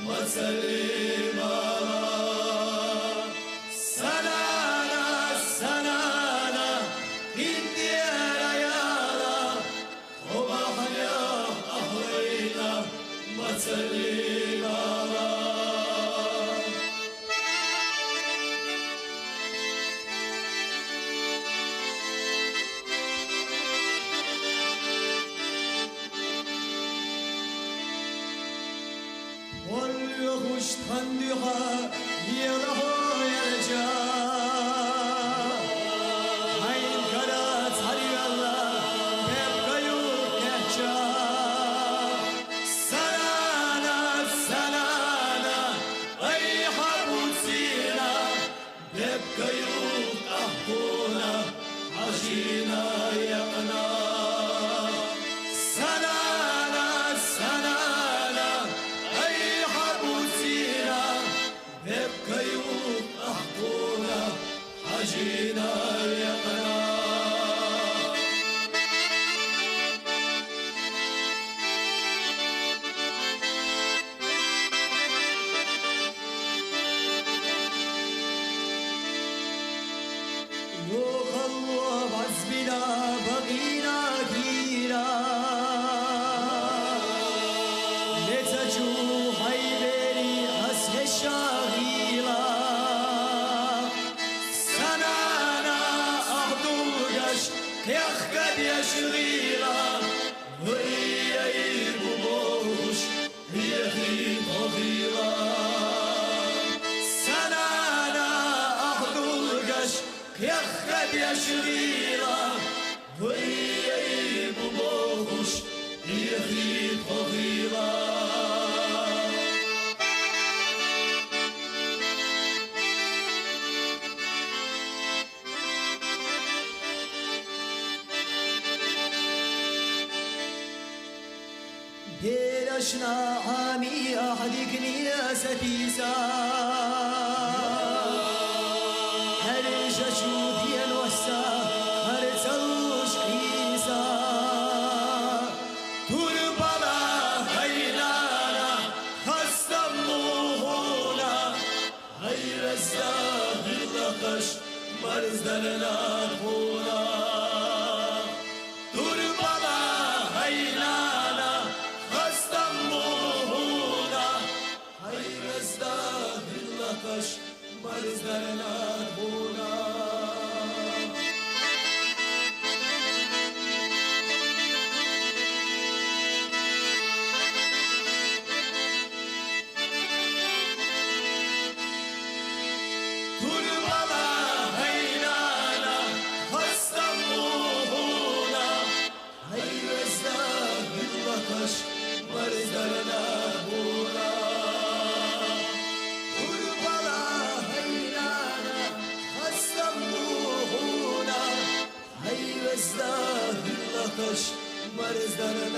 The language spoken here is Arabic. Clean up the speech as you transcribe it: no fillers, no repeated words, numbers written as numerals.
وسلم سنانا سنانا إنديانا يانا وبحيا أهوينا وسلم واليخش تندها يره يرجع عين كرات هريالا يبقى يرجع سنانا سنانا أي حبوسينا يبقى يرجعنا عجينا يقنا سنانا سنانا يبقى يوم أحطونا حجينا يقنا وخلوا بعزبنا بغينا كيرا لتجو حيبري حسن الشاغيلا سنانا أخدوغش يخقد يشغيلا وهي يبوش هي طغيلا سنانا أخدوغش يخقد يشغيلا وهي يبوش هي طغيلا ديرشنا عامي أحدك نياستي سا هرج شودي الوسا هرتوش قيسا تربلا هيلانا خستموهونا هير الزاهر لقش مرزدلنا خونا تربلا هيلانا خستموهونا هير الزاهر لقش مرزدلنا خونا مرزدلنا هونا قربلا هيلانا خستموهونا هيوزده اللطش مرزدلنا